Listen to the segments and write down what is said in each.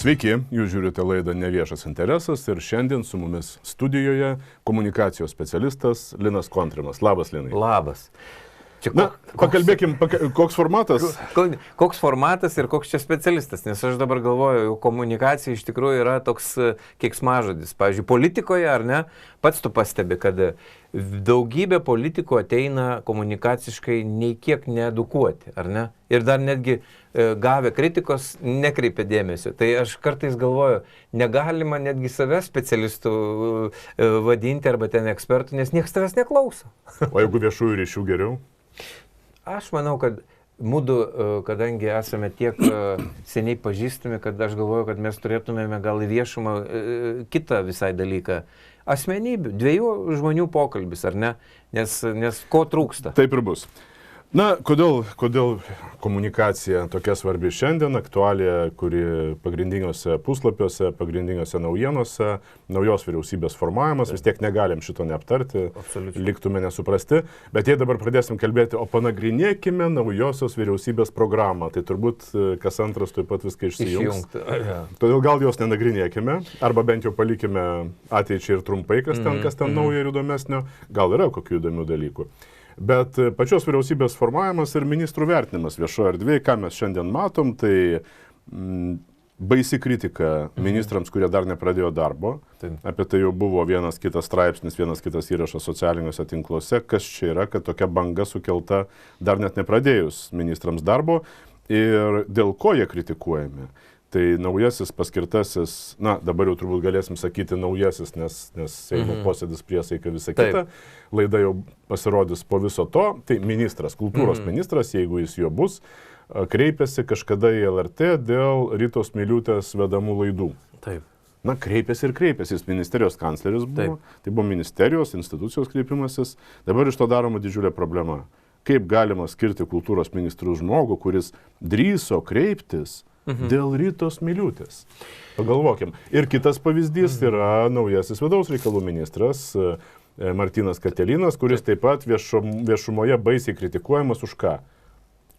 Sveiki, jūs žiūrite laidą Neviešas interesas ir šiandien su mumis studijoje komunikacijos specialistas Linas Kontrimas. Labas, Linai. Labas. Pakalbėkim, koks formatas? Koks formatas ir koks čia specialistas, nes aš dabar galvoju, komunikacija iš tikrųjų yra toks keiksmažodis. Pavyzdžiui, politikoje, ar ne, pats tu pastebi, kad daugybė politikų ateina komunikaciškai nei kiek needukuoti, ar ne? Ir dar netgi gavę kritikos nekreipia dėmesio. Tai aš kartais galvoju, negalima netgi save specialistų vadinti arba ten ekspertų, nes niekas tavęs neklauso. O jeigu viešųjų ryšių geriau? Aš manau, kad mūdu, kadangi esame tiek seniai pažįstami, kad aš galvoju, kad mes turėtumėme gal į viešumą kitą visai dalyką. Asmenybių, dviejų žmonių pokalbis, ar ne? Nes ko trūksta? Taip ir bus. Na, kodėl komunikacija tokia svarbi šiandien, aktualija, kuri pagrindiniuose puslapiuose, pagrindiniuose naujienose, naujos vyriausybės formavimas, vis tiek negalim šito neaptarti, liktume nesuprasti, bet jei dabar pradėsim kalbėti, o panagrinėkime naujosios vyriausybės programą, tai turbūt kas antras taip pat viską išsijungs. Todėl gal jos nenagrinėkime, arba bent jau palikime ateičiai ir trumpai, kas ten naujo ir įdomesnio, gal yra kokių įdomių dalykų. Bet pačios vyriausybės formavimas ir ministrų vertinimas viešoje erdvėje, ką mes šiandien matom, tai baisi kritika ministrams, kurie dar nepradėjo darbo. Taip. Apie tai jau buvo vienas kitas straipsnis, vienas kitas įrašas socialiniuose tinkluose, kas čia yra, kad tokia banga sukelta dar net nepradėjus ministrams darbo ir dėl ko jie kritikuojami. Tai naujasis paskirtasis, na dabar jau turbūt galėsim sakyti naujasis, nes Seimo posėdis priesaika visą kitą, laida jau pasirodys po viso to, tai ministras, kultūros ministras, jeigu jis jo bus, kreipėsi kažkada į LRT dėl Ritos Miliūtės vedamų laidų. Taip. Na, kreipėsi, jis ministerijos kancleris buvo, tai buvo ministerijos, institucijos kreipimasis, dabar iš to daroma didžiulė problema. Kaip galima skirti kultūros ministrų žmogų, kuris drįso kreiptis dėl Ritos Miliūtės. Pagalvokim. Ir kitas pavyzdys yra naujasis vidaus reikalų ministras Martynas Katelinas, kuris taip pat viešumoje baisiai kritikuojamas už ką?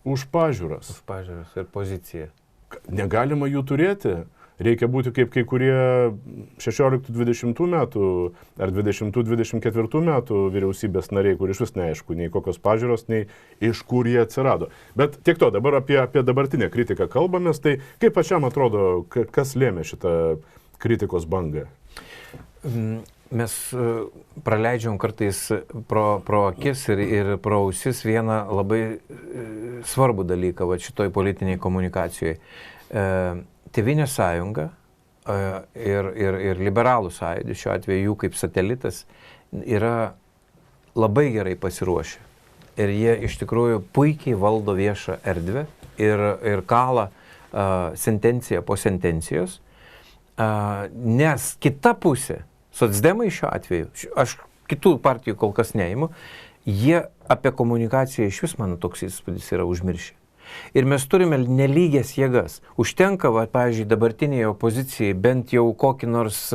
Už pažiūras. Už pažiūras ir poziciją. Negalima jų turėti. Reikia būti kaip kai kurie 16-20 metų ar 20-24 metų vyriausybės nariai, kur iš vis neaišku, nei kokios pažiūros, nei iš kur jie atsirado. Bet tiek to, dabar apie dabartinę kritiką kalbamės, tai kaip pačiam atrodo, kas lėmė šitą kritikos bangą? Mes praleidžiam kartais pro akis ir pro ausis vieną labai svarbų dalyką šitoj politiniai komunikacijoje. Tėvynės sąjunga ir liberalų sąjūdis, šiuo atveju jų kaip satelitas, yra labai gerai pasiruošę. Ir jie iš tikrųjų puikiai valdo viešą erdvę ir kala sentenciją po sentencijos, nes kita pusė, socdemai šiuo atveju, aš kitų partijų kol kas neimu, jie apie komunikaciją iš vis, mano toks įspūdis, yra užmiršę. Ir mes turime nelygias jėgas. Užtenka, pavyzdžiui, dabartinėje opozicijai bent jau kokį nors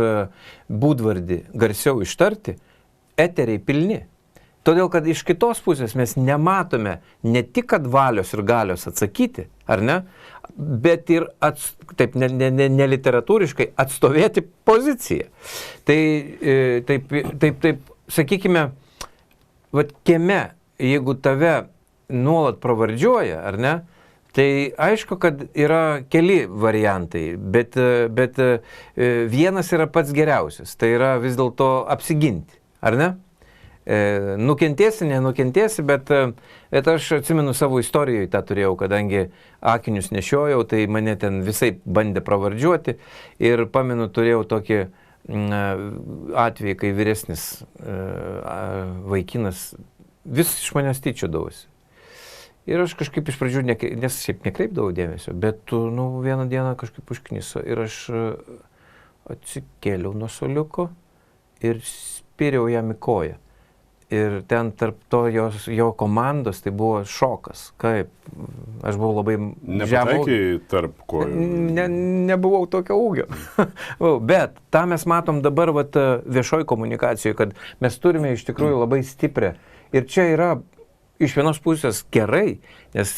būdvardį garsiau ištarti, eteriai pilni. Todėl, kad iš kitos pusės mes nematome ne tik kad valios ir galios atsakyti, ar ne, bet ir taip neliteratūriškai atstovėti poziciją. Taip, sakykime, kieme, jeigu tave nuolat pravardžiuoja, ar ne, tai aišku, kad yra keli variantai, bet vienas yra pats geriausias, tai yra vis dėlto apsiginti, ar ne? Nukentėsi, nenukentėsi, bet aš atsimenu savo istorijoje tą turėjau, kadangi akinius nešiojau, tai mane ten visai bandė pravardžiuoti ir pamenu turėjau tokį atvejį, kai vyresnis vaikinas vis iš manęs tyčiodavosi. Ir aš kažkaip iš pradžių, nes šiaip nekreipdavau dėmesio, bet vieną dieną kažkaip užkniso ir aš atsikėliau nuo suoliuko ir spyriau jam į koją. Ir ten tarp to jo komandos tai buvo šokas. Kaip? Aš buvau labai žemų. Nepataikiai tarp kojų? Nebuvau tokio ūgio. Bet tą mes matom dabar viešoj komunikacijoje, kad mes turime iš tikrųjų labai stiprią. Ir čia yra iš vienos pusės gerai, nes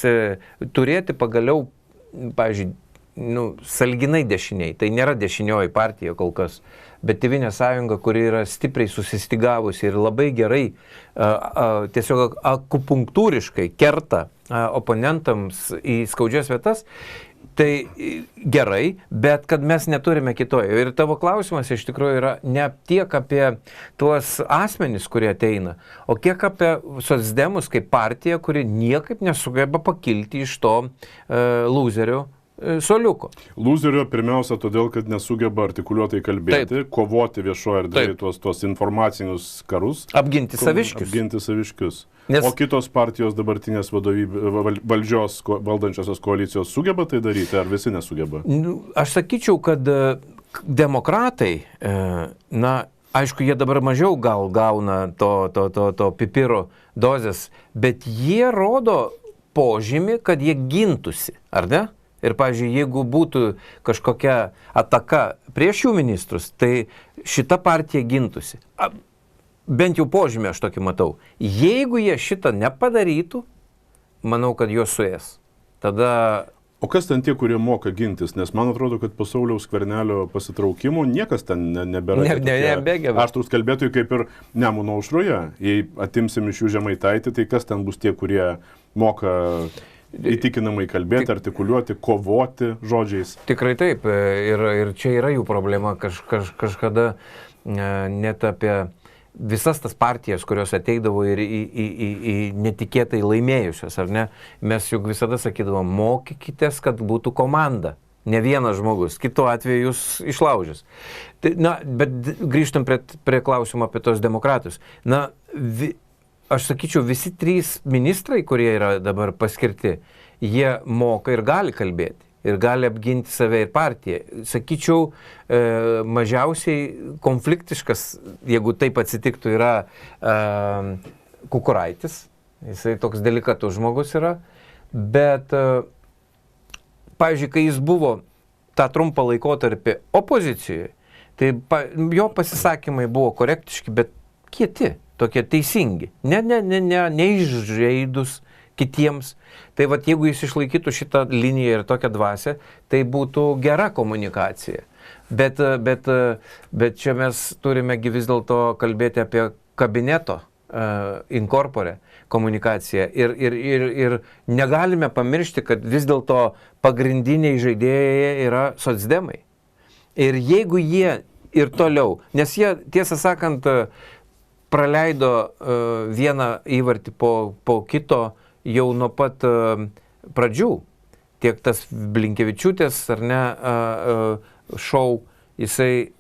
turėti pagaliau, pavyzdžiui, sąlyginai dešiniai, tai nėra dešinioji partija kol kas, bet Tėvynės sąjunga, kuri yra stipriai susistygavusi ir labai gerai tiesiog akupunktūriškai kerta oponentams į skaudžias vietas, tai gerai, bet kad mes neturime kitojo. Ir tavo klausimas iš tikrųjų yra ne tiek apie tuos asmenys, kurie ateina, o kiek apie socdemus kaip partiją, kuri niekaip nesugeba pakilti iš to lūzerio soliuko. Lūzerio pirmiausia todėl, kad nesugeba artikuliuotai kalbėti, kovoti viešoje erdvėje tuos informacinius karus. Apginti saviškius. O kitos partijos dabartinės valdžios, valdančiosios koalicijos sugeba tai daryti, ar visi nesugeba? Aš sakyčiau, kad demokratai, aišku, jie dabar mažiau gal gauna to pipiro dozės, bet jie rodo požymį, kad jie gintųsi, ar ne? Ir, pavyzdžiui, jeigu būtų kažkokia ataka prieš jų ministrus, tai šita partija gintųsi. Bent jau požymį aš tokį matau. Jeigu jie šitą nepadarytų, manau, kad juos suės. Tada... O kas ten tie, kurie moka gintis? Nes man atrodo, kad po Sauliaus Skvernelio pasitraukimo niekas ten nebėra. Aštrūs kalbėtojai kaip ir Nemuno aušroje. Jei atimsim iš jų Žemaitaitį, tai kas ten bus tie, kurie moka įtikinamai kalbėti, artikuliuoti, kovoti žodžiais? Tikrai taip. Ir čia yra jų problema. Kažkada net apie visas tas partijas, kurios ateidavo ir į netikėtai laimėjusios, ar ne? Mes juk visada sakydavom, mokykitės, kad būtų komanda. Ne vienas žmogus, kitu atveju jūs išlaužys. Bet grįžtam prie klausimo apie tos demokratus. Aš sakyčiau, visi trys ministrai, kurie yra dabar paskirti, jie moka ir gali kalbėti. Ir gali apginti save ir partiją. Sakyčiau, mažiausiai konfliktiškas, jeigu taip atsitiktų, yra Kukuraitis. Jisai toks delikatus žmogus yra. Bet, pavyzdžiui, kai jis buvo tą trumpą laikotarpį opozicijoje, tai jo pasisakymai buvo korektiški, bet kieti, tokie teisingi. Neižžeidus kitiems. Tai vat, jeigu jis išlaikytų šitą liniją ir tokią dvasę, tai būtų gera komunikacija. Bet čia mes turime vis dėlto kalbėti apie kabineto inkorporę komunikaciją. Ir negalime pamiršti, kad vis dėlto pagrindiniai žaidėjai yra socdemai. Ir jeigu jie ir toliau, nes jie, tiesą sakant, praleido vieną įvartį po kito, jau nuo pat pradžių, tiek tas Blinkevičiūtės ar ne šou, jisai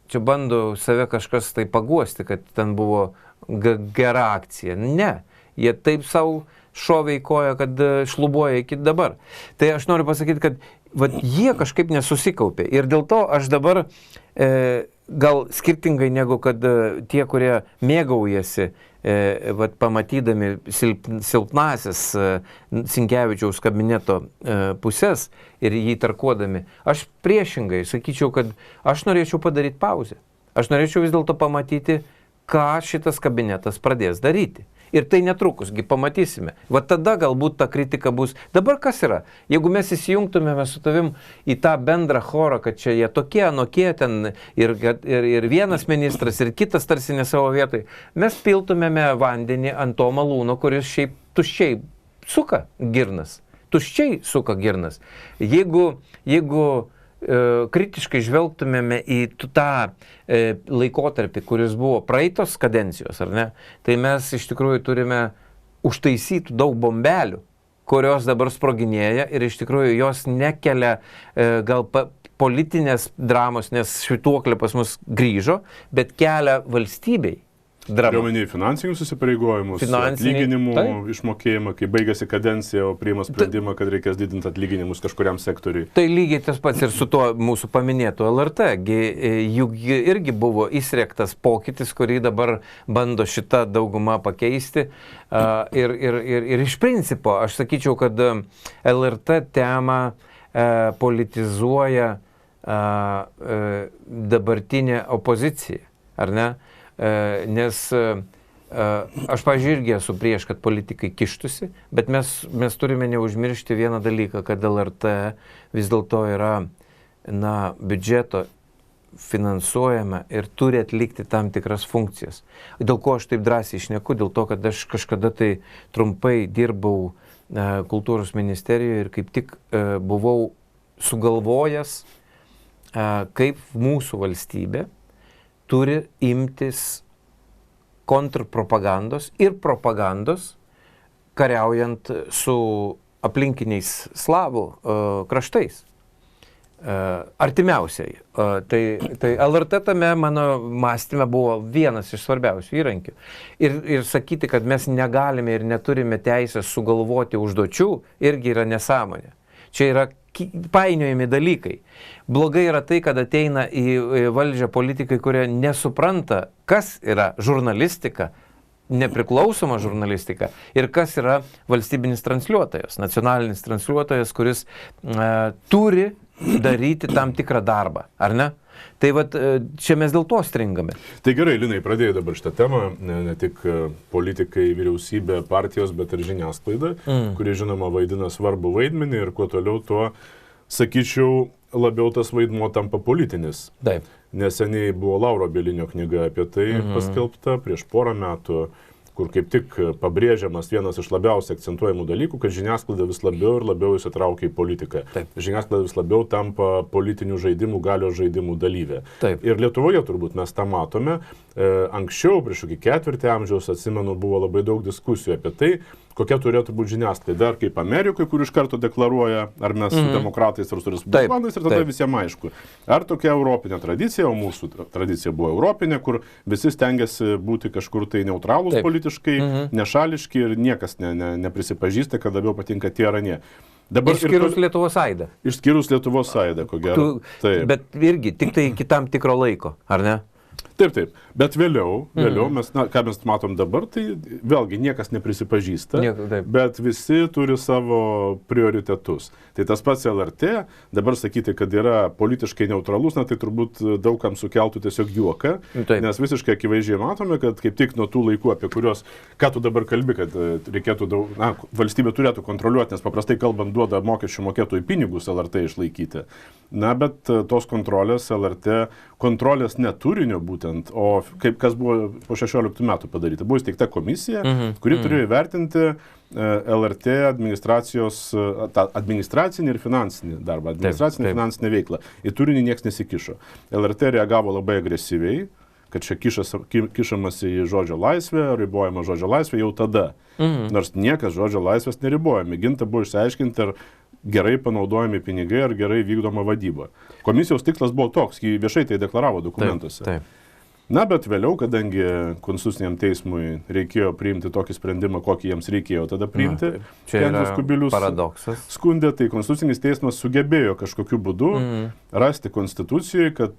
čia bando save kažkas tai paguosti, kad ten buvo gera akcija. Ne, jie taip savo šovė į koją, kad šlubuoja iki dabar. Tai aš noriu pasakyti, kad jie kažkaip nesusikaupė. Ir dėl to aš dabar gal skirtingai negu kad tie, kurie mėgaujasi pamatydami silpnasis Sinkevičiaus kabineto pusės ir jį tarkuodami. Aš priešingai sakyčiau, kad aš norėčiau padaryti pauzę. Aš norėčiau vis dėlto pamatyti, ką šitas kabinetas pradės daryti. Ir tai netrūkusgi pamatysime. Va tada galbūt ta kritika bus. Dabar kas yra? Jeigu mes įsijungtumėme su tavim į tą bendrą chorą, kad čia jie tokie, anokie ten ir vienas ministras, ir kitas tarsi ne savo vietoj, mes piltumėme vandenį ant to malūno, kuris šiaip tuščiai suka girnas. Tuščiai suka girnas. Jeigu kritiškai žvelgtumėme į tą laikotarpį, kuris buvo praeitos kadencijos, ar ne, tai mes iš tikrųjų turime užtaisyti daug bombelių, kurios dabar sproginėja ir iš tikrųjų jos nekelia gal politinės dramos, nes švytuoklė pas mus grįžo, bet kelia valstybei dramą. Turiuomenį finansinius įsipareigojimus, atlyginimų išmokėjimą, kai baigėsi kadencija, o priima sprendimą, kad reikės didinti atlyginimus kažkuriam sektoriui. Tai lygiai tas pats ir su tuo mūsų paminėtu LRT. Juk irgi buvo įsrėktas pokytis, kurį dabar bando šita dauguma pakeisti. Ir iš principo, aš sakyčiau, kad LRT temą politizuoja dabartinė opozicija, ar ne? Nes Aš, pavyzdžiui, irgi esu prieš, kad politikai kištusi, bet mes turime neužmiršti vieną dalyką, kad LRT vis dėlto yra, biudžeto finansuojama ir turi atlikti tam tikras funkcijas. Dėl ko aš taip drąsiai šneku? Dėl to, kad aš kažkada tai trumpai dirbau kultūros ministerijoje ir kaip tik buvau sugalvojęs, kaip mūsų valstybė turi imtis kontrpropagandos ir propagandos, kariaujant su aplinkiniais slavų kraštais. Artimiausiai. Tai LRT tame mano mąstyme buvo vienas iš svarbiausių įrankių. Ir sakyti, kad mes negalime ir neturime teisės sugalvoti užduočių, irgi yra nesąmonė. Čia yra painiojami dalykai. Blogai yra tai, kad ateina į valdžią politikai, kurie nesupranta, kas yra žurnalistika, nepriklausoma žurnalistika ir kas yra valstybinis transliuotojas, nacionalinis transliuotojas, kuris turi daryti tam tikrą darbą, ar ne? Tai vat, čia mes dėl to stringame. Tai gerai, Linai, pradėjai dabar šitą temą, ne tik politikai, vyriausybė, partijos, bet ir žiniasklaida, kuri, žinoma, vaidina svarbų vaidmenį ir kuo toliau, tuo, sakyčiau, labiau tas vaidmuo tampa politinis. Taip. Neseniai buvo Lauro Bielinio knyga apie tai paskelbta prieš porą metų, kur kaip tik pabrėžiamas vienas iš labiausiai akcentuojamų dalykų, kad žiniasklaida vis labiau ir labiau įsitraukia į politiką. Taip. Žiniasklaida vis labiau tampa politinių žaidimų, galios žaidimų dalyvė. Taip. Ir Lietuvoje turbūt mes tą matome. Anksčiau, prieš kokį ketvirtį amžiaus, atsimenu, buvo labai daug diskusijų apie tai, kokia turėtų būti žiniasklaida. Ar kaip Amerikoje, kur iš karto deklaruoja, ar mes su demokratais ar su respublikonais, ir tada visiems aišku. Ar tokia europinė tradicija, o mūsų tradicija buvo europinė, kur visi stengiasi būti kažkur tai neutralūs politiškai, nešališki ir niekas neprisipažįsta, kad labiau patinka tie ar anie. Išskyrus Lietuvos aidą. Išskyrus Lietuvos aidą, ko gero. Bet irgi tik tai iki tam tikro laiko, ar ne? Taip. Bet vėliau mes, ką mes matom dabar, tai vėlgi niekas neprisipažįsta, bet visi turi savo prioritetus. Tai tas pats LRT, dabar sakyti, kad yra politiškai neutralus, tai turbūt daugam sukeltų tiesiog juoką, nes visiškai akivaizdžiai matome, kad kaip tik nuo tų laikų, apie kuriuos, ką tu dabar kalbi, kad reikėtų valstybė turėtų kontroliuoti, nes paprastai kalbant duoda mokesčių mokėtojų pinigus LRT išlaikyti. Bet tos kontrolės LRT kontrolės neturinio būtent, o kas buvo po 16 metų padaryta. Buvo įsteigta komisija, kuri turėjo įvertinti LRT administracinį ir finansinį darbą, administracinį ir finansinę veiklą. Į turinį niekas nesikišo. LRT reagavo labai agresyviai, kad čia kišamasi į žodžio laisvę, ribojama žodžio laisvė jau tada. Nors niekas žodžio laisvės neriboja. Mėginta buvo išsiaiškinti, ar gerai panaudojami pinigai, ar gerai vykdoma vadyba. Komisijos tikslas buvo toks, jį viešai tai deklaravo dokumentuose. Taip. Bet vėliau, kadangi Konstituciniam teismui reikėjo priimti tokį sprendimą, kokį jiems reikėjo tada priimti, čia yra paradoksas. Skundė, tai Konstitucinis teismas sugebėjo kažkokiu būdu rasti Konstitucijoje, kad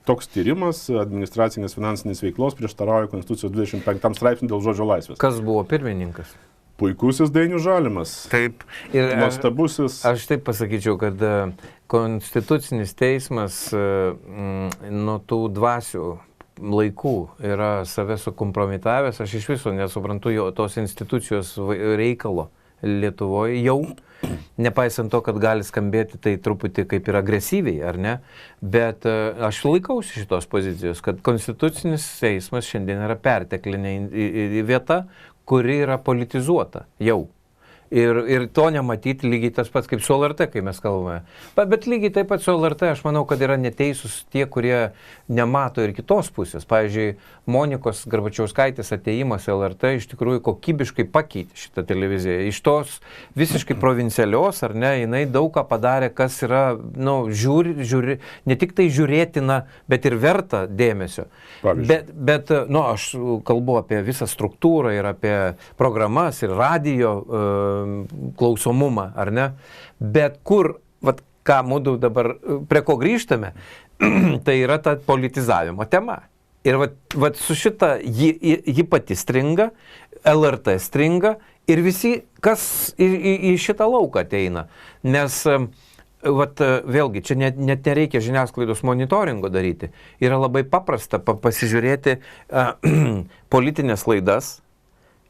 toks tyrimas administracinės finansinės veiklos prieštarauja Konstitucijos 25 straipsniui dėl žodžio laisvės. Kas buvo pirmininkas? Puikusis Dainius Žalimas. Taip. Ir nuostabusis. Aš taip pasakyčiau, kad Konstitucinis teismas nuo tų dvasių laikų yra save sukompromitavęs. Aš iš viso nesuprantu jo tos institucijos reikalo Lietuvoje jau, nepaisant to, kad gali skambėti tai truputį kaip ir agresyviai, ar ne, bet aš laikausi šitos pozicijos, kad Konstitucinis teismas šiandien yra perteklinė vieta, kuri yra politizuota jau. Ir to nematyti lygiai tas pats kaip su LRT, kai mes kalbame. Bet lygiai taip pat su LRT aš manau, kad yra neteisūs tie, kurie nemato ir kitos pusės. Pavyzdžiui, Monikos Garbačiauskaitės atėjimas į LRT iš tikrųjų kokybiškai pakeitė šitą televiziją. Iš tos visiškai provincialios, ar ne, jinai daug ką padarė, kas yra, žiūri, ne tik tai žiūrėtina, bet ir verta dėmesio. Bet aš kalbu apie visą struktūrą ir apie programas ir radijo klausomumą, ar ne? Bet kur, ką mūdu dabar, prie ko grįžtame, tai yra ta politizavimo tema. Ir su šita ji pati stringa, LRT stringa ir visi, kas į šitą lauką ateina. Nes vat, vėlgi, čia net nereikia žiniasklaidos monitoringo daryti. Yra labai paprasta pasižiūrėti politinės laidas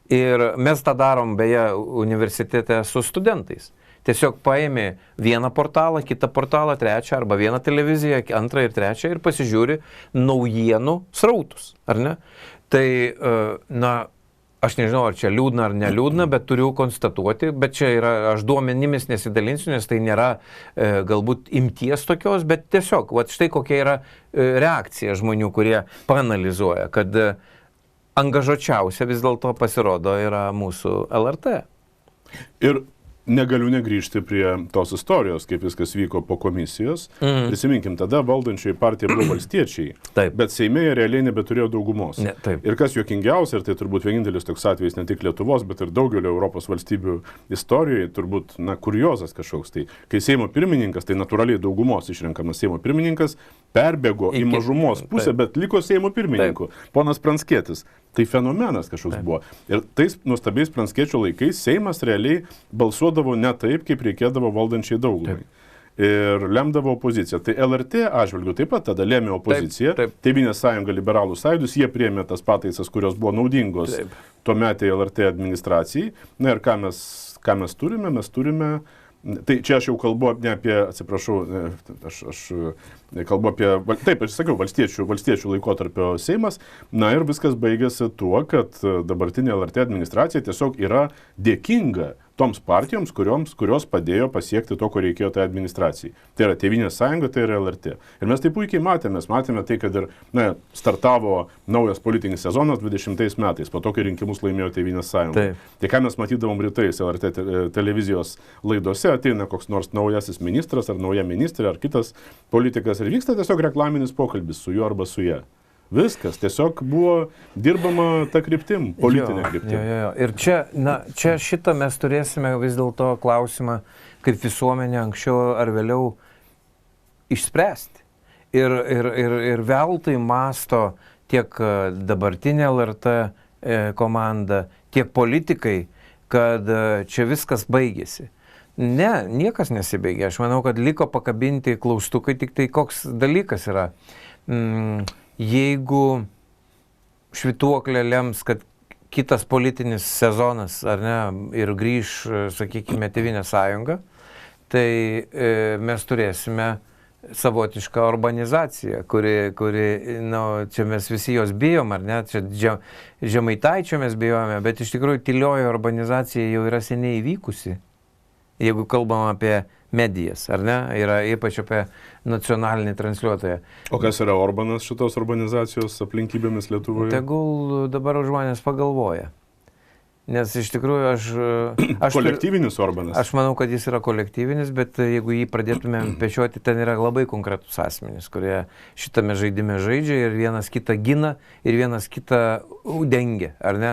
ir mes tą darom beje universitete su studentais. Tiesiog paėmė vieną portalą, kitą portalą, trečią arba vieną televiziją, antrą ir trečią ir pasižiūri naujienų srautus, ar ne? Tai, aš nežinau, ar čia liūdna ar neliūdna, bet turiu konstatuoti, bet čia yra, aš duomenimis nesidalinsiu, nes tai nėra galbūt imties tokios, bet tiesiog, vat štai kokia yra reakcija žmonių, kurie paanalizuoja, kad angažuočiausia vis dėlto pasirodo yra mūsų LRT. Ir negaliu negrįžti prie tos istorijos, kaip viskas vyko po komisijos. Prisiminkim, tada valdančioji partija buvo valstiečiai, bet Seime jie realiai nebeturėjo daugumos. Ir kas juokingiausia, ir tai turbūt vienintelis toks atvejis ne tik Lietuvos, bet ir daugelio Europos valstybių istorijoje, turbūt, kuriozas kažkoks. Tai, kai Seimo pirmininkas, tai natūraliai daugumos išrenkamas Seimo pirmininkas, perbėgo į mažumos pusę, bet liko Seimo pirmininku. Ponas Pranckietis. Tai fenomenas kažkoks buvo. Ir tais nuostabiais Pranckiečio laikais Seimas realiai balsuodavo ne taip, kaip reikėdavo valdančiai daugumai. Ir lemdavo opoziciją. Tai LRT atžvilgiu taip pat tada lėmė opoziciją. Tėvynės sąjunga, liberalų sąjūdis, jie priėmė tas pataisas, kurios buvo naudingos tuometei LRT administracijai. Na ir ką mes turime? Mes turime... Tai čia aš jau kalbu ne apie, atsiprašau, aš kalbu apie, taip, aš sakiau, valstiečių laikotarpio Seimas. Na ir viskas baigėsi tuo, kad dabartinė LRT administracija tiesiog yra dėkinga toms partijoms, kurios padėjo pasiekti to, ko reikėjo tai administracijai. Tai yra Tėvynės sąjunga, tai yra LRT. Ir mes tai puikiai matėme tai, kad ir startavo naujas politinis sezonas 20 metais, po to, kai rinkimus laimėjo Tėvynės sąjunga. Tai ką mes matydavom rytais LRT televizijos laidose, ateina koks nors naujasis ministras ar nauja ministrė ar kitas politikas ir vyksta tiesiog reklaminis pokalbis su juo arba su ja. Viskas, tiesiog buvo dirbama ta kryptim, politinė kryptim. Ir čia šitą mes turėsime vis dėlto klausimą, kaip visuomenė anksčiau ar vėliau išspręsti. Ir veltui masto tiek dabartinė LRT komanda, tiek politikai, kad čia viskas baigėsi. Ne, niekas nesibaigė. Aš manau, kad liko pakabinti klaustukai, tik tai koks dalykas yra. Jeigu švytuoklė lems, kad kitas politinis sezonas, ar ne, ir grįž, sakykime, Tėvynės sąjunga, tai mes turėsime savotišką urbanizaciją, kuri čia mes visi jos bijom, ar ne, čia Žemaitaičio mes bijome, bet iš tikrųjų tylioji urbanizacija jau yra seniai įvykusi. Jeigu kalbam apie medijas, ar ne, yra ypač apie nacionalinį transliuotoją. O kas yra Orbanas šitos urbanizacijos aplinkybėmis Lietuvoje? Tegul dabar žmonės pagalvoja. Nes iš tikrųjų aš kolektyvinis Orbanas? Aš manau, kad jis yra kolektyvinis, bet jeigu jį pradėtumėm pešioti, ten yra labai konkretus asmenys, kurie šitame žaidime žaidžia ir vienas kitą gina ir vienas kitą dengia, ar ne?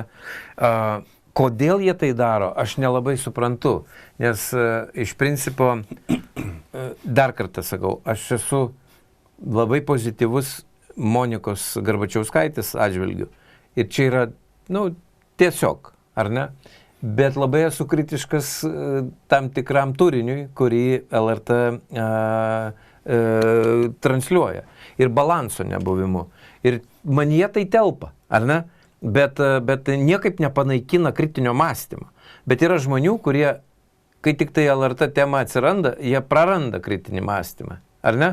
Kodėl jie tai daro, aš nelabai suprantu, nes iš principo, dar kartą sakau, aš esu labai pozityvus Monikos Garbačiauskaitės atžvilgiu. Ir čia yra, tiesiog, ar ne? Bet labai esu kritiškas tam tikram turiniui, kurį LRT transliuoja. Ir balanso nebuvimu. Ir man jie tai telpa, ar ne? Bet niekaip nepanaikina kritinio mąstymo. Bet yra žmonių, kurie, kai tik tai LRT tema atsiranda, jie praranda kritinį mąstymą. Ar ne?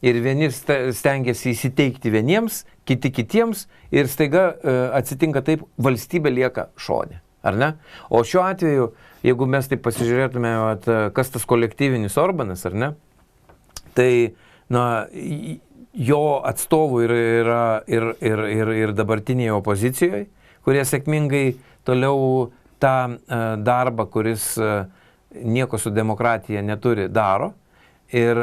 Ir vieni stengiasi įsiteikti vieniems, kiti kitiems ir staiga atsitinka taip, valstybė lieka šone. Ar ne? O šiuo atveju, jeigu mes taip pasižiūrėtume, kas tas kolektyvinis Orbanas, ar ne? Tai, jo atstovų yra ir dabartinėje opozicijoje, kurie sėkmingai toliau tą darbą, kuris nieko su demokratija neturi, daro. Ir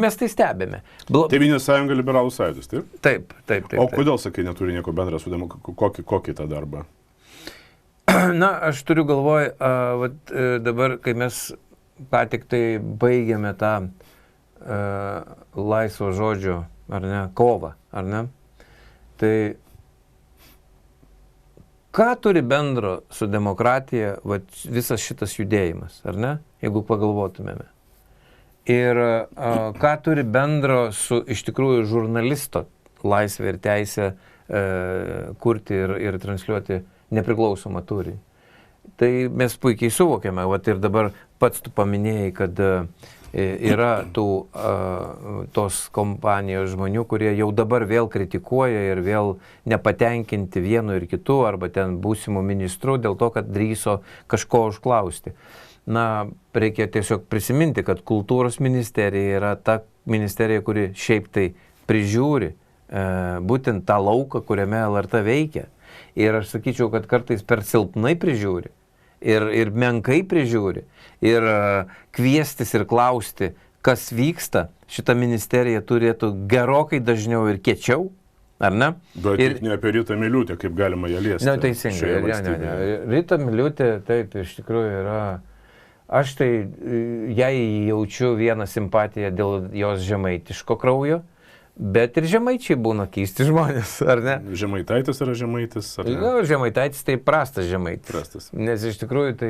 mes tai stebime. Tėvynės sąjunga, liberalų sąjūdis, taip? Taip. O kodėl, sakai, neturi nieko bendra su demokratija? Kokį tą darbą? Aš turiu galvoj, dabar, kai mes ką tik tai baigėme tą laisvo žodžio, ar ne, kovą, ar ne? Tai ką turi bendro su demokratija visas šitas judėjimas, ar ne? Jeigu pagalvotumėme. Ir ką turi bendro su iš tikrųjų žurnalisto laisvė ir teisė kurti ir transliuoti nepriklausomą turinį. Tai mes puikiai suvokiame, vat ir dabar pats tu paminėjai, kad yra tos kompanijos žmonių, kurie jau dabar vėl kritikuoja ir vėl nepatenkinti vienu ir kitu, arba ten būsimų ministrų dėl to, kad drįso kažko užklausti. Na, reikia tiesiog prisiminti, kad kultūros ministerija yra ta ministerija, kuri šiaip tai prižiūri būtent tą lauką, kuriame LRT veikia. Ir aš sakyčiau, kad kartais per silpnai prižiūri ir menkai prižiūri. Ir kviestis ir klausti, kas vyksta, šita ministerija turėtų gerokai dažniau ir kiečiau, ar ne? Bet tik ne apie Ritą Miliūtę, kaip galima ją liesti. Ne, teisingai. Ne. Rita Miliūtė, taip, iš tikrųjų yra... Aš tai jai jaučiu vieną simpatiją dėl jos žemaitiško kraujo. Bet ir žemaičiai būna keisti žmonės, ar ne? Žemaitaitis yra žemaitis, ar ne? Na, žemaitaitis tai prastas žemaitis. Prastas. Nes iš tikrųjų tai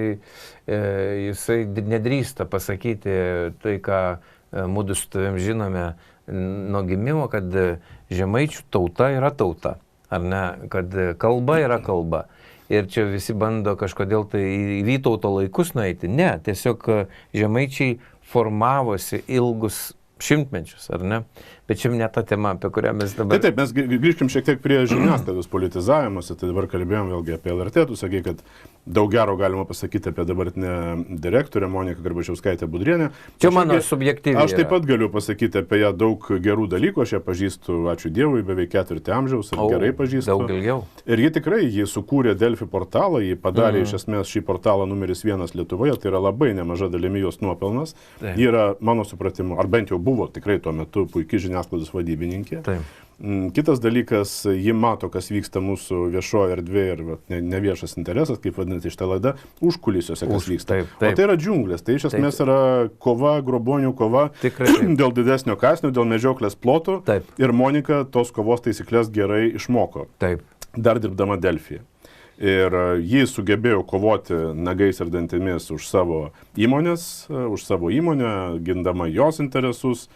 jisai nedrįsta pasakyti tai, ką mudu su tavim žinome nuo gimimo, kad žemaičių tauta yra tauta, ar ne? Kad kalba yra kalba. Ir čia visi bando kažkodėl tai į Vytauto laikus nueiti. Ne, tiesiog žemaičiai formavosi ilgus šimtmečius, ar ne? Bet čia ne ta tema, apie kurią mes dabar... Taip, mes grįžkim šiek tiek prie žiniasklaidos politizavimuose, tai dabar kalbėjom vėlgi apie LRT, tu sakei, kad daug gero galima pasakyti apie dabartinę direktorę Moniką Garbačiauskaitę-Budrienę. Čia mano subjektyviai. Aš taip pat galiu pasakyti apie ją daug gerų dalykų, aš ją pažįstu, ačiū Dievui, beveik 4 amžiaus ir gerai pažįstu. Daug ilgiau. Ir ji sukūrė Delfi portalą, ji padarė iš esmės šį portalą numeris 1 Lietuvoje, tai yra labai nemaža dalimi jos nuopelnas. Ji yra, mano supratimu, ar bent jau buvo tikrai tuo metu puikiai žiniasklaidos vadybininkė. Taip. Kitas dalykas, ji mato, kas vyksta mūsų viešoje erdvėje ir neviešas interesas, kaip vadinasi šitą laidą, užkulisiuose, kas vyksta. Taip. O tai yra džiunglės, tai iš esmės yra kova, grobonių kova dėl didesnio kąsnio, dėl medžioklės plotų. Taip. Ir Monika tos kovos taisyklės gerai išmoko. Taip. Dar dirbdama Delfyje. Ir ji sugebėjo kovoti nagais ir dantimis už savo įmonę, gindama jos interesus,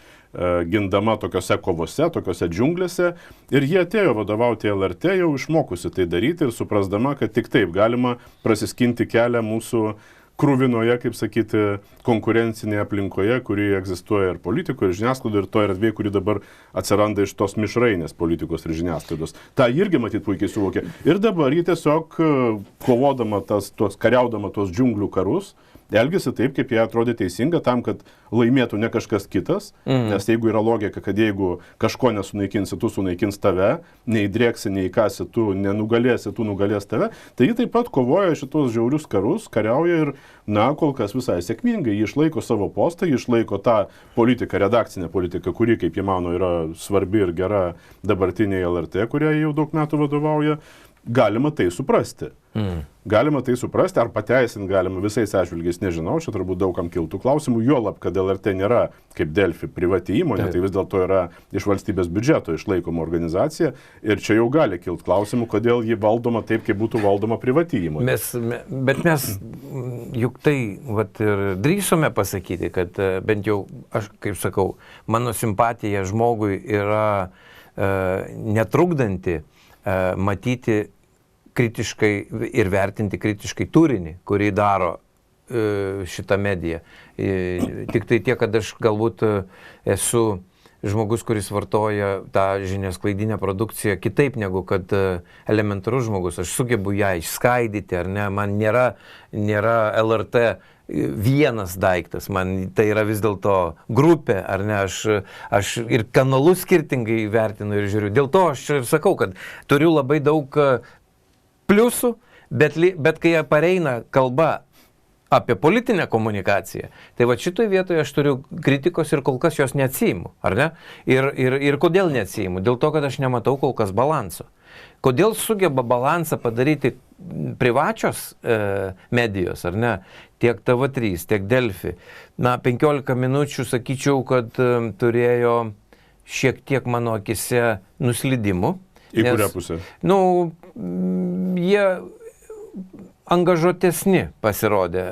gindama tokiose kovose, tokiose džiunglėse. Ir jie atėjo vadovauti LRT jau išmokusi tai daryti ir suprasdama, kad tik taip galima prasiskinti kelią mūsų krūvinoje, kaip sakyti, konkurencinėje aplinkoje, kuri egzistuoja ir politikoje, ir žiniasklaidoje, ir toje erdvėje, kuri dabar atsiranda iš tos mišrainės politikos ir žiniasklaidos. Ta irgi matyt puikiai suvokė. Ir dabar ji tiesiog kovodama kariaudama tos džiunglių karus, elgėsi taip, kaip jie atrodė teisinga, tam, kad laimėtų ne kažkas kitas, nes jeigu yra logika, kad jeigu kažko nesunaikinsi, tu sunaikins tave, neįdrėksi, neįkasi, tu nenugalėsi, tu nugalės tave, tai ji taip pat kovoja šitos žiaurius karus, kariauja ir, kol kas visai sėkmingai, ji išlaiko savo postą, ji išlaiko tą politiką, redakcinę politiką, kuri, kaip jie mano, yra svarbi ir gera dabartinėje LRT, kuriai jau daug metų vadovauja. Galima tai suprasti. Galima tai suprasti, ar pateisinti galima visais atžvilgiais, nežinau, čia turbūt daugam kiltų klausimų, juolab, kad LRT nėra kaip Delfi privati įmonė, tai vis dėlto yra iš valstybės biudžeto išlaikoma organizacija ir čia jau gali kilti klausimų, kodėl ji valdoma taip, kaip būtų valdoma privati įmonė. Bet mes juk tai ir drįsome pasakyti, kad bent jau, aš kaip sakau, mano simpatija žmogui yra netrukdanti matyti kritiškai ir vertinti kritiškai turinį, kurį daro šitą mediją. Tik tai tiek, kad aš galbūt esu žmogus, kuris vartoja tą žiniasklaidinę produkciją kitaip negu kad elementarus žmogus. Aš sugebu ją išskaidyti, ar ne? Man nėra LRT vienas daiktas, man tai yra vis dėlto grupė, ar ne? Aš ir kanalus skirtingai vertinu ir žiūriu. Dėl to aš ir sakau, kad turiu labai daug pliusų, bet kai pareina kalba apie politinę komunikaciją, tai va šitoj vietoje aš turiu kritikos ir kol kas jos neatsiimu, ar ne? Ir kodėl neatsiimu? Dėl to, kad aš nematau kol kas balanso. Kodėl sugeba balansą padaryti privačios medijos, ar ne? Tiek TV3, tiek Delfi. 15 minučių sakyčiau, kad turėjo šiek tiek mano akise nuslydimų. Į kurią pusę? Jie angažuotesni pasirodė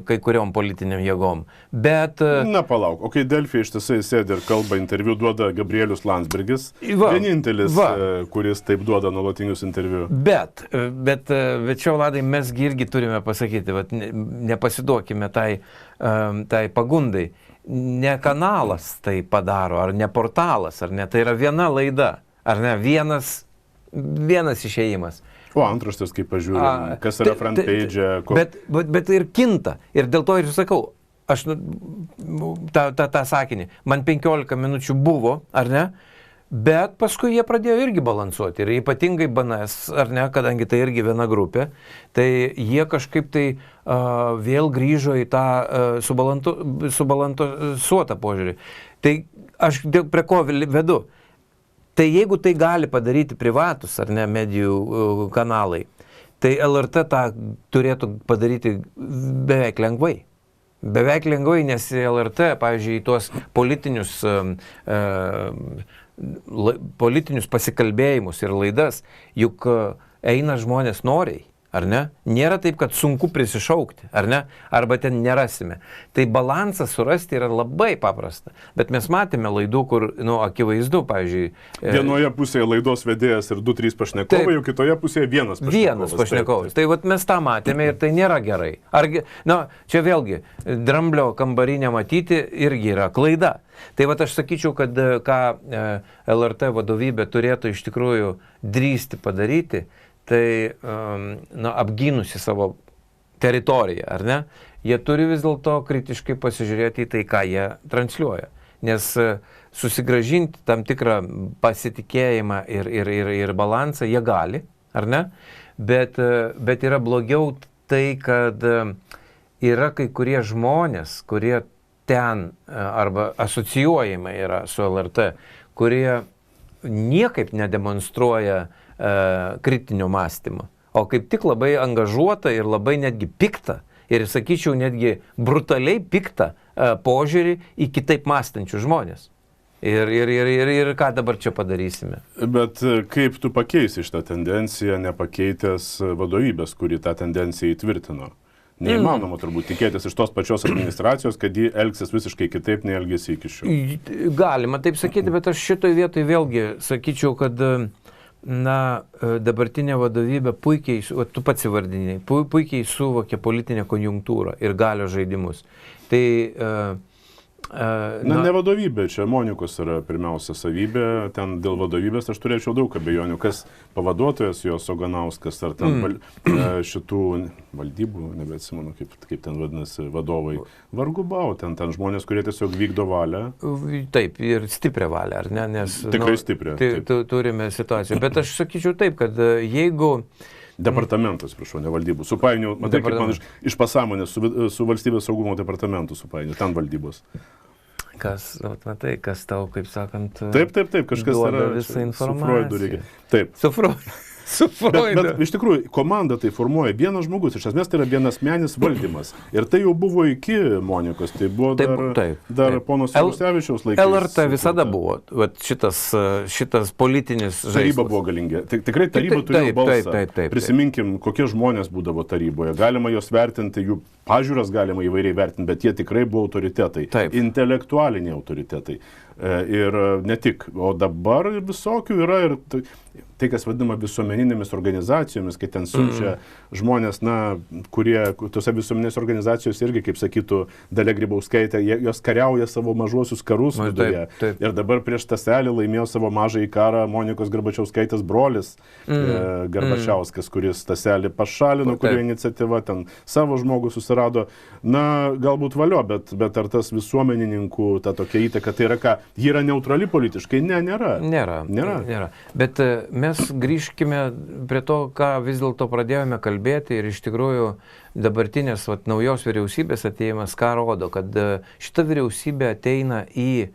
kai kuriom politiniam jėgom. Bet... Na, palauk, o kai Delfi ištisai sėdi ir kalba, interviu duoda Gabrielius Landsbergis, vienintelis, kuris taip duoda nuolatinius interviu. Bet čia, Vladai, mes irgi turime pasakyti, nepasiduokime tai pagundai. Ne kanalas tai padaro, ar ne portalas, ar ne, tai yra viena laida, ar ne, vienas išėjimas. O antraštės, kaip pažiūrėjom, kas yra front page. Bet ir kinta. Ir dėl to ir sakau, aš tą sakinį, man 15 minučių buvo, ar ne, bet paskui jie pradėjo irgi balansuoti. Ir ypatingai BNS, ar ne, kadangi tai irgi viena grupė, tai jie kažkaip tai vėl grįžo į tą subalansuotą požiūrį. Tai aš prie ko vedu? Tai jeigu tai gali padaryti privatus ar ne medijų kanalai, tai LRT tą turėtų padaryti beveik lengvai. Beveik lengvai, nes LRT, pavyzdžiui, tuos politinius pasikalbėjimus ir laidas, juk eina žmonės noriai. Ar ne? Nėra taip, kad sunku prisišaukti, ar ne? Arba ten nerasime. Tai balansą surasti yra labai paprasta. Bet mes matėme laidų, kur, akivaizdu, pavyzdžiui... Vienoje pusėje laidos vedėjas ir 2-3 pašnekovai, jau kitoje pusėje vienas pašnekovas. Vienas pašnekovas. Tai mes tą matėme ir tai nėra gerai. Čia vėlgi, dramblio kambarį nematyti irgi yra klaida. Tai aš sakyčiau, kad ką LRT vadovybė turėtų iš tikrųjų drįsti padaryti, tai apgynusi savo teritoriją, ar ne, jie turi vis dėlto kritiškai pasižiūrėti į tai, ką jie transliuoja. Nes susigrąžinti tam tikrą pasitikėjimą ir balansą jie gali, ar ne, bet yra blogiau tai, kad yra kai kurie žmonės, kurie ten arba asocijuojama yra su LRT, kurie niekaip nedemonstruoja kritinio mąstymo, o kaip tik labai angažuota ir labai netgi pikta, ir sakyčiau netgi brutaliai pikta požiūrį į kitaip mąstančių žmonės. Ir ką dabar čia padarysime? Bet kaip tu pakeisi šitą tendenciją, nepakeitęs vadovybės, kuri tą tendenciją įtvirtino? Neįmanoma turbūt tikėtis iš tos pačios administracijos, kad ji elgsis visiškai kitaip, nei elgėsi iki šiol. Galima taip sakyti, bet aš šitoj vietoj vėlgi sakyčiau, kad dabartinė vadovybė puikiai, tu pats įvardiniai, puikiai suvokė politinę konjunktūrą ir galios žaidimus. Tai ne vadovybė, čia Monikos yra pirmiausia savybė, ten dėl vadovybės aš turėčiau daug abejonių, kas pavaduotojas jos Oganauskas, ar ten šitų valdybų, nebeatsimenu, kaip ten vadinasi, vadovai, vargu bau, ten žmonės, kurie tiesiog vykdo valią. Taip, ir stiprią valią, ar ne? Nes, tikrai stiprią. Turime situaciją, bet aš sakyčiau taip, kad jeigu... Departamentas, prašau, ne valdybų. Supainiu, matai, kaip man iš pasąmonės su valstybės saugumo departamentu supainiu, ten valdybos. Matai, kas tau, kaip sakant, taip, kažkas yra visą informaciją. Su Freudu reikia. Taip. Su Freudu. Bet iš tikrųjų, komanda tai formuoja vienas žmogus, iš esmės tai yra vienasmenis valdymas. Ir tai jau buvo iki Monikos, tai buvo dar pono Siaustevičiaus laikais. LRT visada buvo, šitas politinis žaislas. Taryba buvo galinga. Tikrai taryba turėjo balsą. Prisiminkim, kokie žmonės būdavo taryboje. Galima juos vertinti, jų pažiūras galima įvairiai vertinti, bet jie tikrai buvo autoritetai. Intelektualiniai autoritetai. Ir ne tik. O dabar visokių yra ir tai, kas vadinama visuomeninėmis organizacijomis, kai ten siunčia žmonės, kurie tose visuomeninės organizacijos irgi, kaip sakytų Dalia Grybauskaitė, jos kariauja savo mažuosius karus viduje. Ir dabar prieš Taselį laimėjo savo mažąjį karą Monikos Garbačiauskaitės brolis Garbačiauskas, kuris Taselį pašalino, kurio iniciatyva ten savo žmogų susirado. Galbūt valio, bet ar tas visuomenininkų ta tokia įtaka, tai yra ką? Ji yra neutrali politiškai? Ne, nėra. Nėra. Bet mes grįžkime prie to, ką vis dėlto pradėjome kalbėti ir iš tikrųjų dabartinės naujos vyriausybės atėjimas ką rodo, kad šita vyriausybė ateina į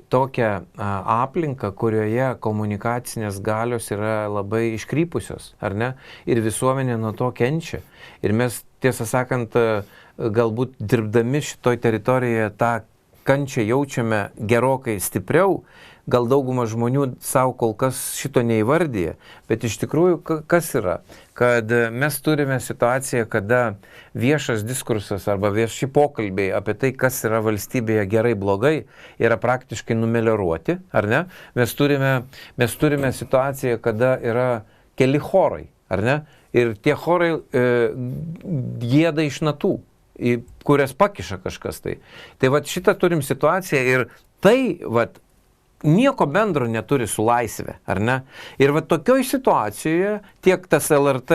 tokią aplinką, kurioje komunikacinės galios yra labai iškrypusios, ar ne? Ir visuomenė nuo to kenčia. Ir mes, tiesą sakant, galbūt dirbdami šitoj teritorijoje tą kančią jaučiame gerokai stipriau, gal dauguma žmonių savo kol kas šito neįvardyje, bet iš tikrųjų kas yra? Kad mes turime situaciją, kada viešas diskursas arba vieši pokalbiai apie tai, kas yra valstybėje gerai, blogai, yra praktiškai numelioruoti, ar ne? Mes turime situaciją, kada yra keli chorai, ar ne? Ir tie chorai gieda iš natų, į kurias pakiša kažkas tai. Tai vat šitą turim situaciją ir tai vat nieko bendro neturi su laisvė, ar ne? Ir vat tokioj situacijoje tiek tas LRT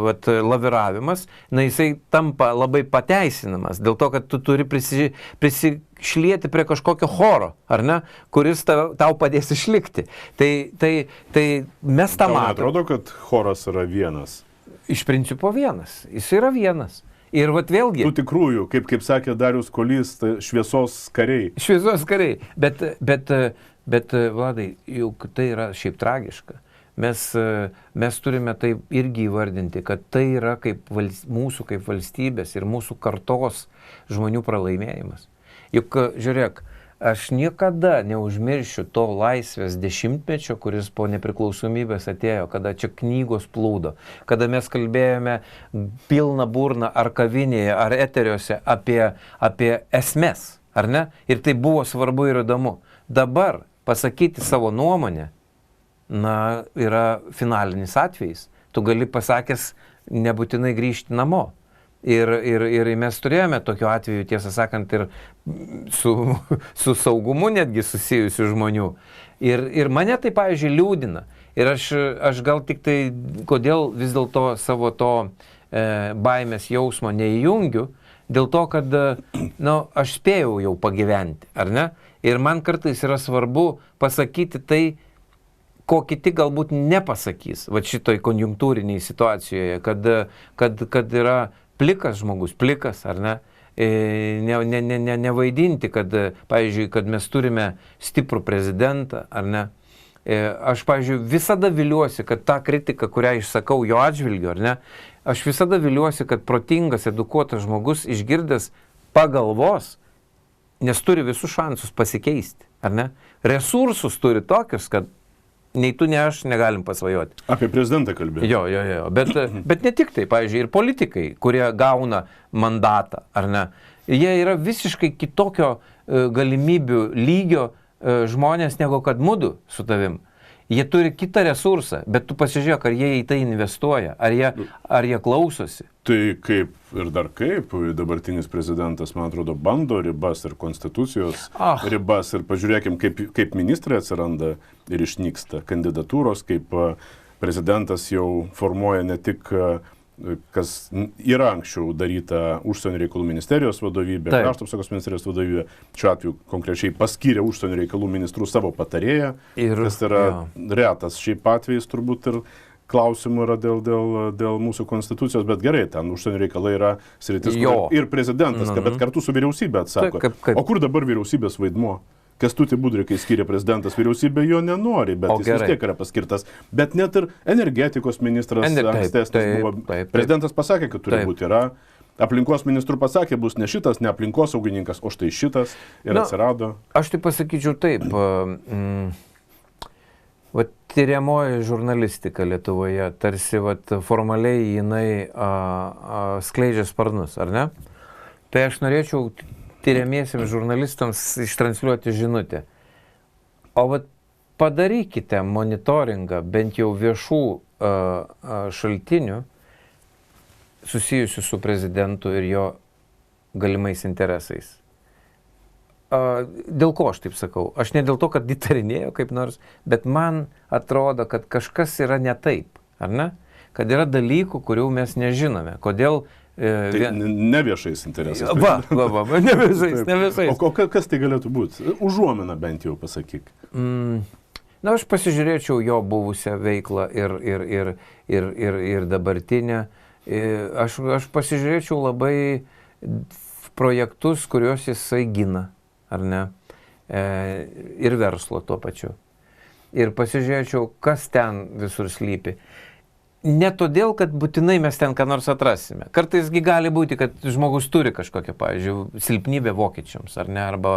vat laviravimas, jisai tampa labai pateisinamas, dėl to, kad tu turi prisišlieti prie kažkokio choro, ar ne? Kuris tau padės išlikti. Tai mes tą matome. Atrodo, kad choras yra vienas. Iš principo vienas. Jis yra vienas. Ir vat vėlgi... Tų tikrųjų, kaip sakė Darius Kuolys, tai šviesos kariai. Šviesos kariai. Bet Vladai, juk tai yra šiaip tragiška. Mes turime tai irgi įvardinti, kad tai yra mūsų kaip valstybės ir mūsų kartos žmonių pralaimėjimas. Juk, žiūrėk, aš niekada neužmiršiu to laisvės dešimtmečio, kuris po nepriklausomybės atėjo, kada čia knygos plūdo, kada mes kalbėjome pilną burną ar kavinėje, ar eteriuose apie esmes, ar ne? Ir tai buvo svarbu ir įdomu. Dabar pasakyti savo nuomonę, yra finalinis atvejis. Tu gali pasakęs nebūtinai grįžti namo. Ir mes turėjome tokiu atveju, tiesą sakant, ir su saugumu netgi susijusių žmonių. Ir mane tai, pavyzdžiui, liūdina. Ir aš gal tik tai, kodėl vis dėlto savo to baimės jausmo neįjungiu, dėl to, kad aš spėjau jau pagyventi, ar ne? Ir man kartais yra svarbu pasakyti tai, ko kiti galbūt nepasakys, va šitoj konjunktūriniai situacijoje, kad yra plikas žmogus, plikas, ar ne? Nevaidinti, kad, pavyzdžiui, kad mes turime stiprų prezidentą, ar ne? Aš, pavyzdžiui, visada viliuosi, kad tą kritiką, kurią išsakau jo atžvilgiu, ar ne? Aš visada viliuosi, kad protingas, edukuotas žmogus išgirdęs pagalvos, nes turi visus šansus pasikeisti, ar ne? Resursus turi tokius, kad nei tu, nei aš negalim pasvajoti. Apie prezidentą kalbėjau. Jo. Bet ne tik tai, pavyzdžiui, ir politikai, kurie gauna mandatą, ar ne, jie yra visiškai kitokio galimybių lygio žmonės negu kad mudu su tavim. Jie turi kitą resursą, bet tu pasižiūrėk, ar jie į tai investuoja, ar jie klausosi. Tai kaip ir dar kaip dabartinis prezidentas, man atrodo, bando ribas ir konstitucijos ribas ir pažiūrėkim, kaip ministrai atsiranda ir išnyksta kandidatūros, kaip prezidentas jau formuoja ne tik kas yra anksčiau daryta užsienio reikalų ministerijos vadovybė, krašto apsaugos ministerijos vadovybė, šiuo atveju konkrečiai paskyrė užsienio reikalų ministrų savo patarėją, kas yra retas šiaip atvejais turbūt ir klausimų yra dėl mūsų konstitucijos, bet gerai, ten užsienio reikalai yra sritis, ir prezidentas, bet kartu su vyriausybė atsako. O kur dabar vyriausybės vaidmuo? Kęstutį Budrį, kai skyrė prezidentas, vyriausybė jo nenori, bet jis vis tiek yra paskirtas. Bet net ir energetikos ministras ankstesnis buvo. Prezidentas pasakė, kad turi būti yra. Aplinkos ministrų pasakė, bus ne šitas, ne aplinkosaugininkas, o štai šitas ir atsirado. Aš tai pasakyčiau taip. Tyriamoji žurnalistika Lietuvoje, tarsi formaliai jinai skleidžia sparnus, ar ne? Tai aš norėčiau tyriamiesiems žurnalistams ištransliuoti žinutę. O padarykite monitoringą bent jau viešų šaltinių susijusių su prezidentu ir jo galimais interesais. Dėl ko aš taip sakau? Aš ne dėl to, kad įtarinėjau kaip nors, bet man atrodo, kad kažkas yra ne taip, ar ne? Kad yra dalykų, kurių mes nežinome. Kodėl tai ne viešais interesais. Ne visais. O kas tai galėtų būti? Užuomina bent jau pasakyk. Aš pasižiūrėčiau jo buvusią veiklą ir dabartinę. Aš pasižiūrėčiau labai projektus, kuriuos jisai gina, ar ne? Ir verslo tuo pačiu. Ir pasižiūrėčiau, kas ten visur slypi. ne todėl, kad būtinai mes ten ką nors atrasime. Kartaisgi gali būti, kad žmogus turi kažkokią, pavyzdžiui, silpnybę vokiečiams, ar ne, arba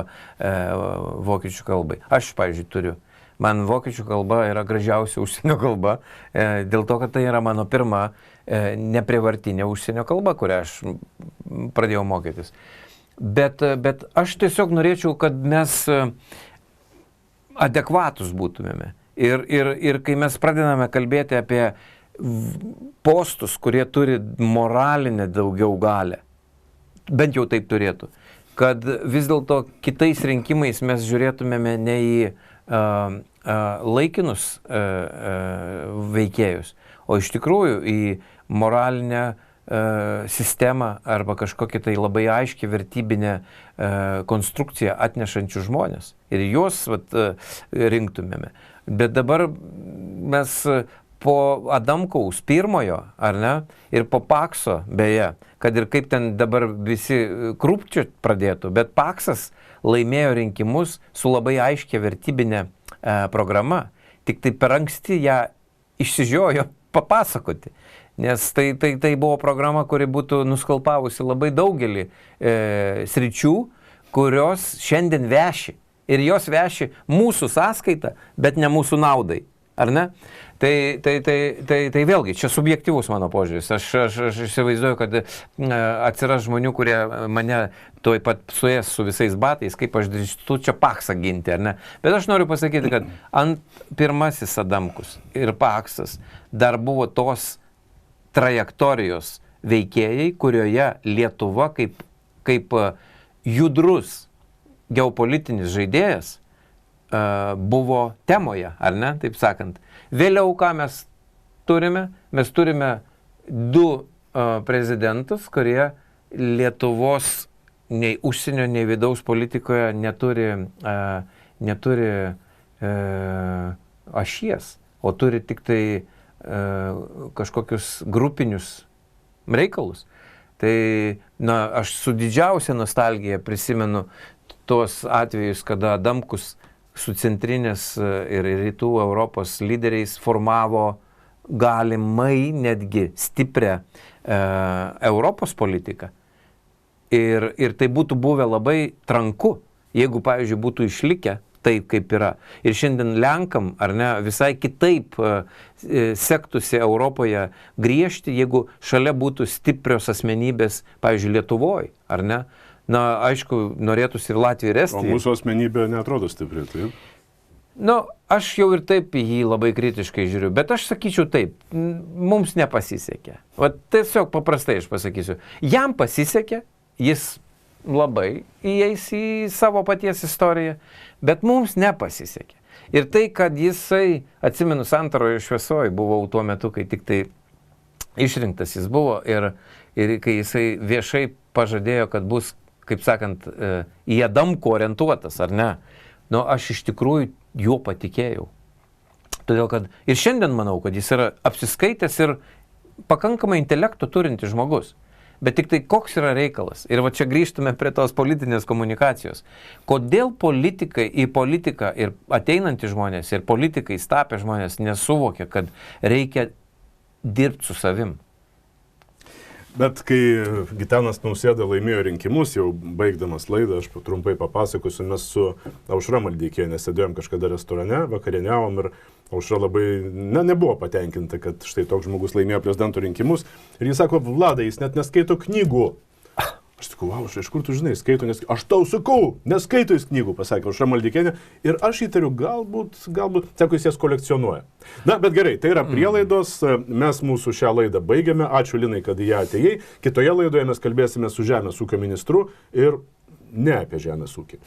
vokiečių kalbai. Aš, pavyzdžiui, turiu. Man vokiečių kalba yra gražiausia užsienio kalba, dėl to, kad tai yra mano pirma neprievartinė užsienio kalba, kurią aš pradėjau mokytis. Bet aš tiesiog norėčiau, kad mes adekvatus būtumėme. Ir kai mes pradedame kalbėti apie postus, kurie turi moralinę daugiau galę, bent jau taip turėtų, kad vis dėlto kitais rinkimais mes žiūrėtumėme ne į laikinus veikėjus, o iš tikrųjų į moralinę sistemą arba kažkokią tai labai aiškiai vertybinę konstrukciją atnešančių žmonės. Ir juos rinktumėme. Bet dabar mes po Adamkaus pirmojo, ar ne, ir po Pakso, beje, kad ir kaip ten dabar visi krūpčiot pradėtų, bet Paksas laimėjo rinkimus su labai aiškia vertybinė programa. Tik tai per anksti ją išsižiojo papasakoti. Nes tai buvo programa, kuri būtų nuskalpavusi labai daugelį sričių, kurios šiandien veši. Ir jos veši mūsų sąskaitą, bet ne mūsų naudai. Ar ne? Tai vėlgi, čia subjektyvus mano požiūris. Aš įsivaizduoju, kad atsiras žmonių, kurie mane tuoj pat suės su visais batais, kaip aš drįstu čia Paksą ginti, ar ne? Bet aš noriu pasakyti, kad pirmasis Adamkus ir Paksas dar buvo tos trajektorijos veikėjai, kurioje Lietuva kaip judrus geopolitinis žaidėjas buvo temoje, ar ne, taip sakant. Vėliau, ką mes turime? Mes turime du prezidentus, kurie Lietuvos nei užsienio, nei vidaus politikoje neturi ašies, o turi tik tai kažkokius grupinius reikalus. Tai, aš su didžiausia nostalgija prisimenu tuos atvejus, kada Adamkus su centrinės ir rytų Europos lyderiais formavo galimai netgi stiprią Europos politiką. Ir tai būtų buvę labai tranku, jeigu, pavyzdžiui, būtų išlikę taip, kaip yra. Ir šiandien Lenkam, ar ne, visai kitaip sektųsi Europoje griežti, jeigu šalia būtų stiprios asmenybės, pavyzdžiui, Lietuvoje, ar ne? Na, aišku, norėtųsi ir Latvija, ir Estija. O mūsų asmenybė neatrodo stipri, taip? Aš jau ir taip į jį labai kritiškai žiūriu, bet aš sakyčiau taip, mums nepasisekė. Tiesiog paprastai aš pasakysiu. Jam pasisekė, jis labai įeis į savo paties istoriją, bet mums nepasisekė. Ir tai, kad jisai, atsimenu, Santaroje šviesoje buvau tuo metu, kai tik tai išrinktas jis buvo ir kai jisai viešai pažadėjo, kad bus, kaip sakant, į Adamkų orientuotas, ar ne? Aš iš tikrųjų juo patikėjau. Todėl, kad ir šiandien manau, kad jis yra apsiskaitęs ir pakankamai intelekto turintis žmogus. Bet tik tai koks yra reikalas? Ir va čia grįžtume prie tos politinės komunikacijos. Kodėl į politiką ir ateinantys žmonės, ir politikai tapę žmonės nesuvokia, kad reikia dirbti su savim? Bet kai Gitanas Nausėda laimėjo rinkimus, jau baigdamas laidą, aš trumpai papasakosiu, mes su Aušra Maldeikienė sėdėjom kažkada restorane, vakarieniavom ir Aušra labai nebuvo patenkinta, kad štai toks žmogus laimėjo prezidento rinkimus. Ir jis sako, Vladai, jis net neskaito knygų. Aš sakau, Aušra, iš kur tu žinai, skaito, neskaito. Aš tau sakau, neskaito jis knygų, pasakė Aušra Maldeikienė. Ir aš įtariu, galbūt, sako, jis jas kolekcionuoja. Na, bet gerai, tai yra prielaidos, mes mūsų šią laidą baigiame. Ačiū, Linai, kad ją atėjai. Kitoje laidoje mes kalbėsime su Žemės ūkio ministru ir ne apie žemės ūkį.